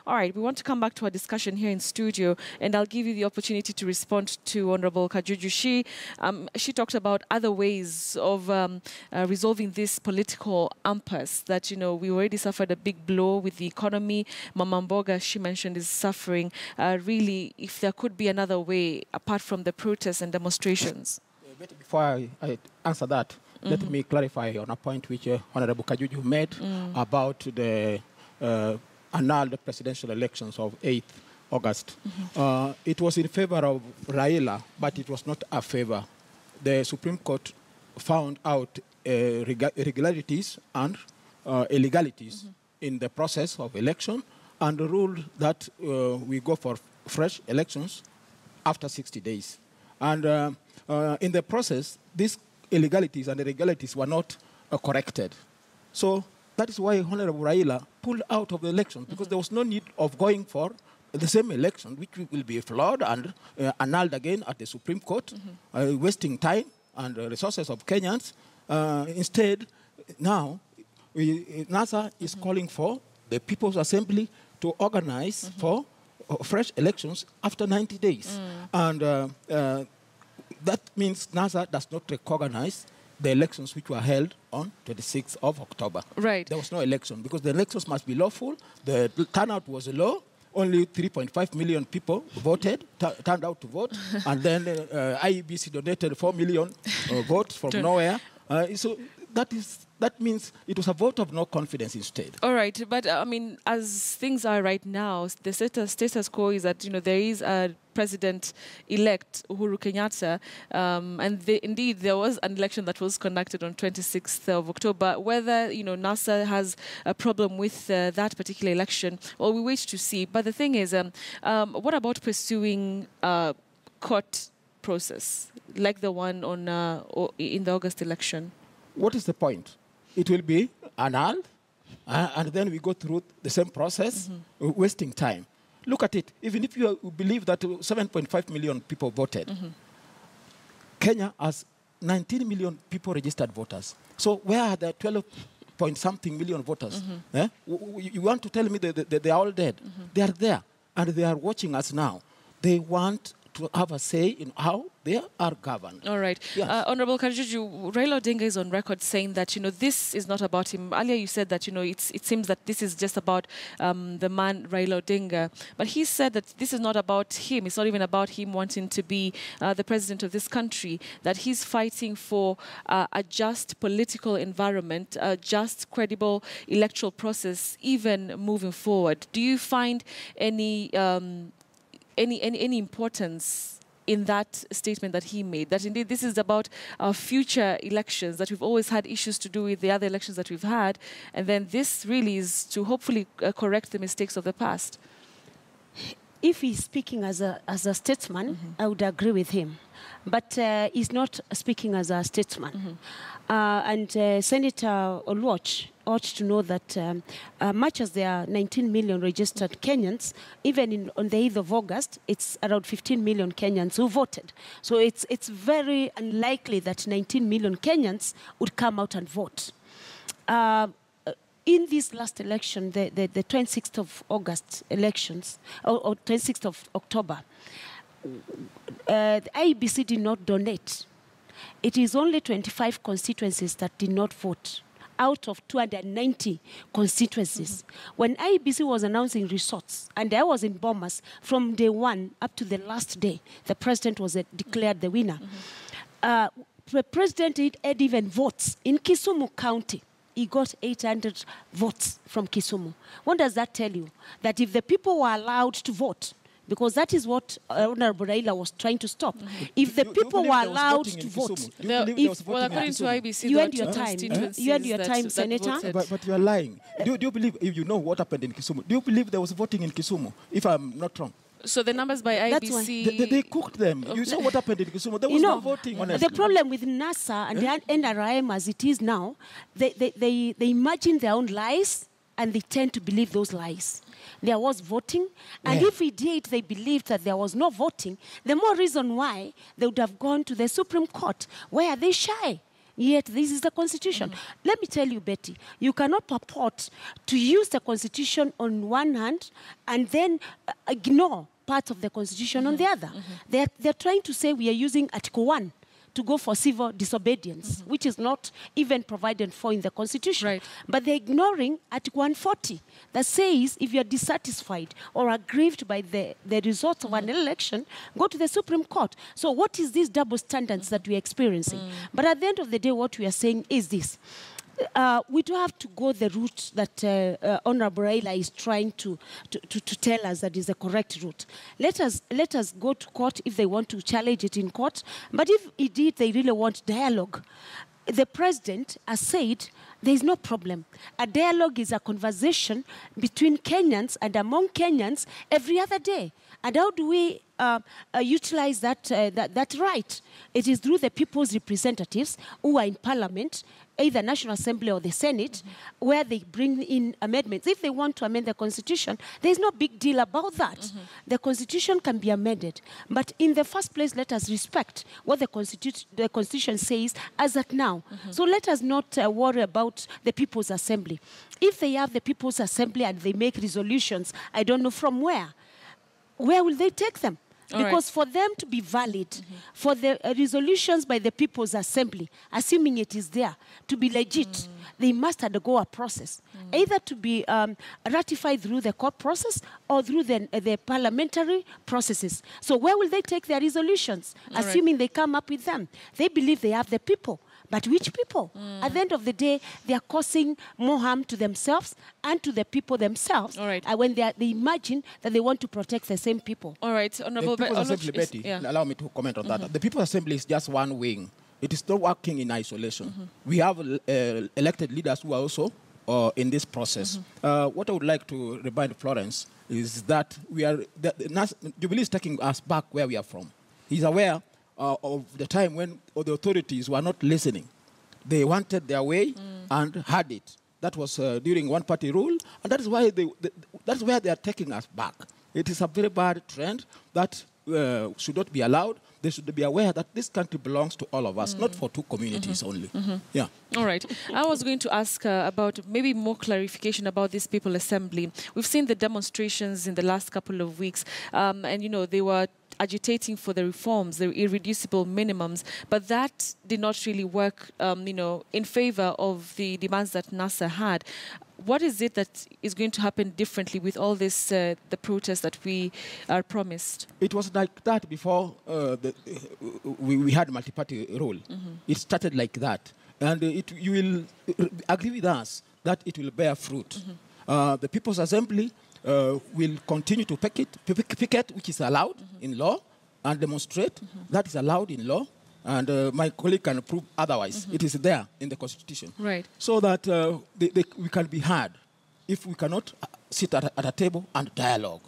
All right, we want to come back to our discussion here in studio, and I'll give you the opportunity to respond to Honorable Kajuju. She talked about other ways of resolving this political impasse that, we already suffered a big blow with the economy. Mama Mboga, she mentioned, is suffering. Really, if there could be another way apart from the protests and demonstrations. Before I answer that, let me clarify on a point which Honorable Kajuju made about the annulled presidential elections of 8th August. It was in favor of Raila, but it was not a favor. The Supreme Court found out irregularities and illegalities in the process of election and ruled that we go for fresh elections after 60 days. And in the process, these illegalities and irregularities were not corrected. So that is why Honorable Raila pulled out of the election, because there was no need of going for the same election, which will be flawed and annulled again at the Supreme Court, wasting time and resources of Kenyans. Instead, now, NASA is calling for the People's Assembly to organize for fresh elections after 90 days. And that means NASA does not recognize the elections which were held on 26th of October. Right. There was no election because the elections must be lawful. The turnout was low. Only 3.5 million people voted, turned out to vote. And then IEBC donated 4 million votes from nowhere. So that means it was a vote of no confidence instead. All right, but I mean, as things are right now, the status quo is that there is a president-elect, Uhuru Kenyatta, and indeed there was an election that was conducted on 26th of October. Whether NASA has a problem with that particular election, well, we wait to see. But the thing is, what about pursuing a court process like the one on in the August election? What is the point? It will be annulled, and then we go through the same process, wasting time. Look at it. Even if you believe that 7.5 million people voted, Kenya has 19 million people registered voters. So where are the 12-point-something million voters? You want to tell me that they are all dead? They are there, and they are watching us now. They want to have a say in how they are governed. All right. Yes. Honorable Kajuju, Raila Odinga is on record saying that, this is not about him. Earlier you said that, it seems that this is just about the man Raila Odinga. But he said that this is not about him. It's not even about him wanting to be the president of this country, that he's fighting for a just political environment, a just, credible electoral process, even moving forward. Do you find any importance in that statement that he made, that indeed this is about our future elections, that we've always had issues to do with the other elections that we've had, and then this really is to hopefully correct the mistakes of the past? If he's speaking as a statesman, I would agree with him. But he's not speaking as a statesman. And Senator Oluoch ought to know that much as there are 19 million registered Kenyans, even on the 8th of August, it's around 15 million Kenyans who voted. So it's very unlikely that 19 million Kenyans would come out and vote. In this last election, the 26th of August elections, or 26th of October, the IEBC did not donate. It is only 25 constituencies that did not vote out of 290 constituencies. When IEBC was announcing results, and I was in Bomas from day one up to the last day, the president was declared the winner. The president had even votes in Kisumu County. He got 800 votes from Kisumu. What does that tell you? That if the people were allowed to vote, because that is what Honorable Raila was trying to stop. If the people were allowed to vote, well, according to IBC, you had your time. You had your time, Senator. But you are lying. Do you believe, if you know what happened in Kisumu, do you believe there was voting in Kisumu, if I'm not wrong? So the numbers by IBC... They cooked them. Okay. You saw what happened in Kisumu. There was no voting, honestly. The problem with NASA and the NRM as it is now, they imagine their own lies and they tend to believe those lies. There was voting, and if indeed they believed that there was no voting, the more reason why they would have gone to the Supreme Court. Why are they shy? Yet this is the Constitution. Let me tell you, Betty, you cannot purport to use the Constitution on one hand and then ignore part of the Constitution on the other. They're trying to say we are using Article 1 to go for civil disobedience, which is not even provided for in the Constitution. Right. But they're ignoring Article 140 that says if you're dissatisfied or aggrieved by the results of an election, go to the Supreme Court. So what is these double standards that we're experiencing? But at the end of the day, what we are saying is this. We do have to go the route that Honorable Raila is trying to tell us that is the correct route. Let us go to court if they want to challenge it in court. But if indeed they really want dialogue, the president has said there is no problem. A dialogue is a conversation between Kenyans and among Kenyans every other day. And how do we utilize that right? It is through the people's representatives who are in parliament, either National Assembly or the Senate, where they bring in amendments. If they want to amend the Constitution, there's no big deal about that. The Constitution can be amended. But in the first place, let us respect what the Constitution says as at now. So let us not worry about the People's Assembly. If they have the People's Assembly and they make resolutions, I don't know from where will they take them? Because for them to be valid, for the resolutions by the People's Assembly, assuming it is there, to be legit, they must undergo a process, either to be ratified through the court process or through the parliamentary processes. So where will they take their resolutions, assuming they come up with them? They believe they have the people. But which people? At the end of the day, they are causing more harm to themselves and to the people themselves. When they imagine that they want to protect the same people. All right, Honorable the People's Assembly, Betty, allow me to comment on that. The People's Assembly is just one wing. It is not working in isolation. We have elected leaders who are also in this process. What I would like to remind Florence is that Jubilee is taking us back where we are from. He's aware of the time when the authorities were not listening. They wanted their way and had it. That was during one-party rule, and that is why that's where they are taking us back. It is a very bad trend that should not be allowed. They should be aware that this country belongs to all of us, not for two communities only. Yeah. All right. I was going to ask about maybe more clarification about this People's Assembly. We've seen the demonstrations in the last couple of weeks, and, you know, they were agitating for the reforms, the irreducible minimums, but that did not really work, you know, in favor of the demands that NASA had. What is it that is going to happen differently with all this, the protests that we are promised? It was like that before we had multi-party rule. It started like that. And you will agree with us that it will bear fruit. The People's Assembly will continue to picket, which is allowed in law, and demonstrate. That is allowed in law. And my colleague can prove otherwise. It is there in the Constitution. Right. So that we can be heard if we cannot sit at a table and dialogue.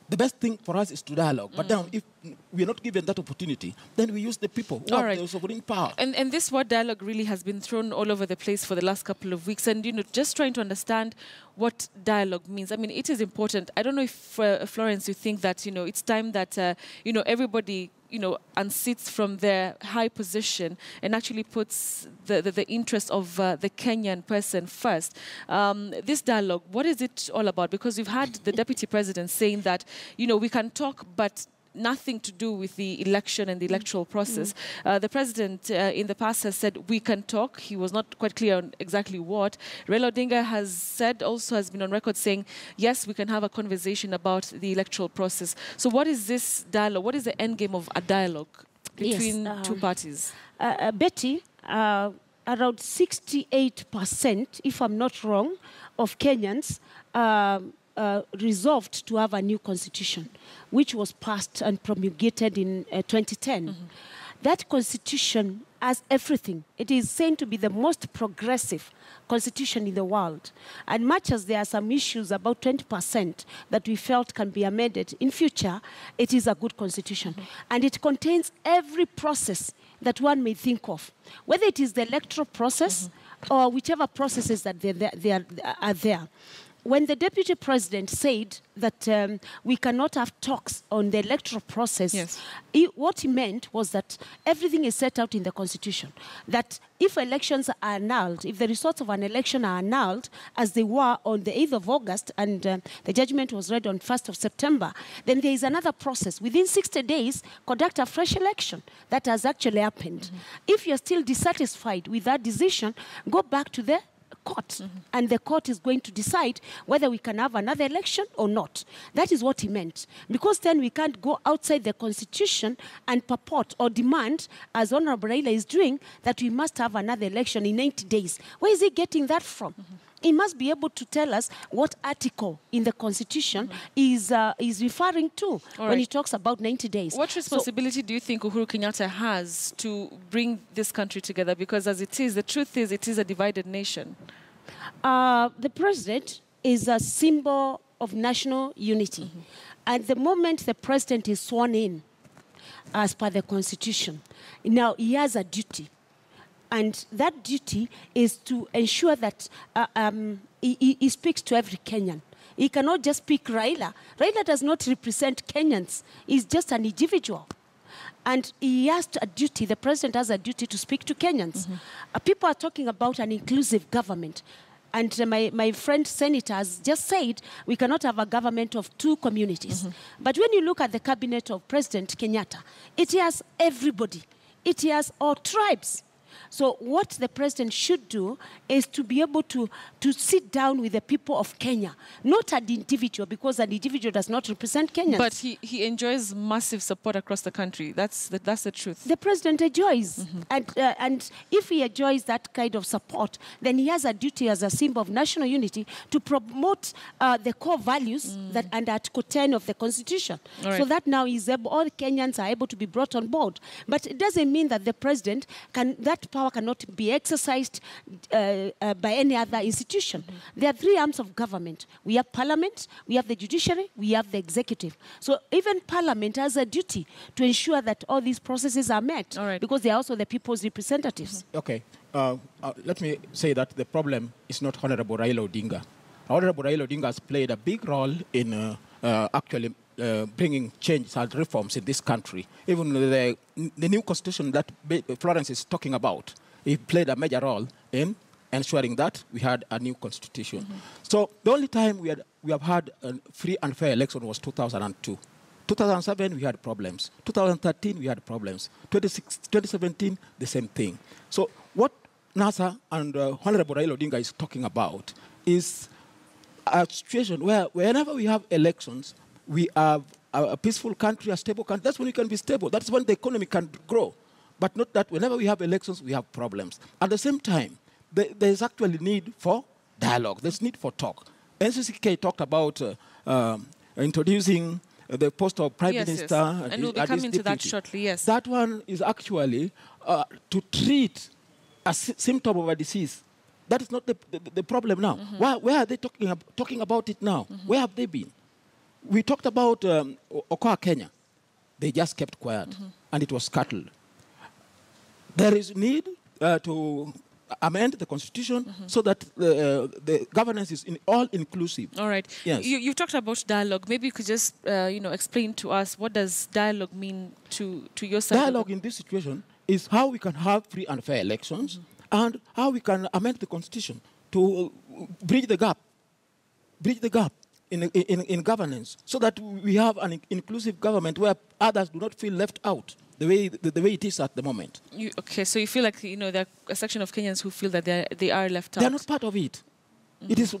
The best thing for us is to dialogue. But then if we are not given that opportunity, then we use the people who have the sovereign power. And this word dialogue really has been thrown all over the place for the last couple of weeks. And, you know, just trying to understand what dialogue means. I mean, it is important. I don't know if, Florence, you think that, you know, it's time that, you know, everybody, you know, unsits from their high position and actually puts the interest of the Kenyan person first. This dialogue, what is it all about? Because we've had the Deputy President saying that, you know, we can talk, but nothing to do with the election and the electoral process. The President in the past has said we can talk. He was not quite clear on exactly what. Raila Odinga has said, also has been on record saying, yes, we can have a conversation about the electoral process. So what is this dialogue? What is the end game of a dialogue between two parties? Betty, around 68%, if I'm not wrong, of Kenyans resolved to have a new constitution, which was passed and promulgated in 2010. That constitution has everything. It is said to be the most progressive constitution in the world. And much as there are some issues, about 20%, that we felt can be amended in future, it is a good constitution. And it contains every process that one may think of, whether it is the electoral process or whichever processes that are there. when the deputy president said that we cannot have talks on the electoral process, Yes. What he meant was that everything is set out in the constitution. That if elections are annulled, if the results of an election are annulled, as they were on the 8th of August, and the judgment was read on 1st of September, then there is another process. Within 60 days, conduct a fresh election. That has actually happened. If you're still dissatisfied with that decision, go back to the court, and the court is going to decide whether we can have another election or not. That is what he meant. Because then we can't go outside the constitution and purport or demand, as Honorable Raila is doing, that we must have another election in 90 days. Where is he getting that from? He must be able to tell us what article in the Constitution is referring to when he talks about 90 days. What responsibility do you think Uhuru Kenyatta has to bring this country together? Because as it is, the truth is, it is a divided nation. The president is a symbol of national unity. At the moment the president is sworn in, as per the Constitution, now he has a duty. And that duty is to ensure that he speaks to every Kenyan. He cannot just speak Raila. Raila does not represent Kenyans. He's just an individual. And he has a duty, the president has a duty to speak to Kenyans. People are talking about an inclusive government. And my friend senator has just said we cannot have a government of two communities. But when you look at the cabinet of President Kenyatta, it has everybody. It has all tribes. So what the president should do is to be able to sit down with the people of Kenya, not an individual, because an individual does not represent Kenyans. But he enjoys massive support across the country. That's the truth. The president enjoys. And if he enjoys that kind of support, then he has a duty as a symbol of national unity to promote the core values that and Article 10 of the Constitution. So that now all Kenyans are able to be brought on board. But it doesn't mean that the president that power cannot be exercised by any other institution. There are three arms of government. We have parliament, we have the judiciary, we have the executive. So even parliament has a duty to ensure that all these processes are met, because they are also the people's representatives. Okay. Let me say that the problem is not Honorable Raila Odinga. Honorable Raila Odinga has played a big role in actually bringing change and reforms in this country. Even the new constitution that Florence is talking about, he played a major role in ensuring that we had a new constitution. So the only time we have had a free and fair election was 2002. 2007, we had problems. 2013, we had problems. 2017, the same thing. So what NASA and Honorable Raila Odinga is talking about is a situation where whenever we have elections, we have a peaceful country, a stable country. That's when we can be stable. That's when the economy can grow. But not that whenever we have elections, we have problems. At the same time, there is actually need for dialogue. There's need for talk. NCCK talked about introducing the post of Prime Minister. Yes. And we'll be coming to that shortly, yes. That one is actually to treat a symptom of a disease. That is not the problem now. Where are they talking about it now? Where have they been? We talked about Okoa, Kenya. They just kept quiet, and it was scuttled. There is need to amend the constitution so that the governance is all-inclusive. All right. Yes. You've talked about dialogue. Maybe you could just explain to us, what does dialogue mean to your side? Dialogue in this situation is how we can have free and fair elections and how we can amend the constitution to bridge the gap in governance, so that we have an inclusive government where others do not feel left out the way it is at the moment. Okay, so you feel like there are a section of Kenyans who feel that they are left out. They are not part of it. It is,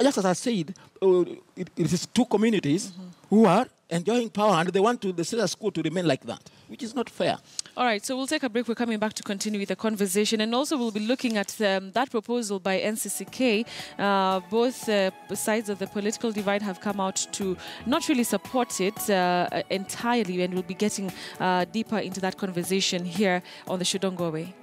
just as I said, it is two communities who are enjoying power, and they want the status quo to remain like that, which is not fair. All right, so we'll take a break. We're coming back to continue with the conversation, and also we'll be looking at that proposal by NCCK. Both sides of the political divide have come out to not really support it entirely, and we'll be getting deeper into that conversation here on the Should Don't Go Away.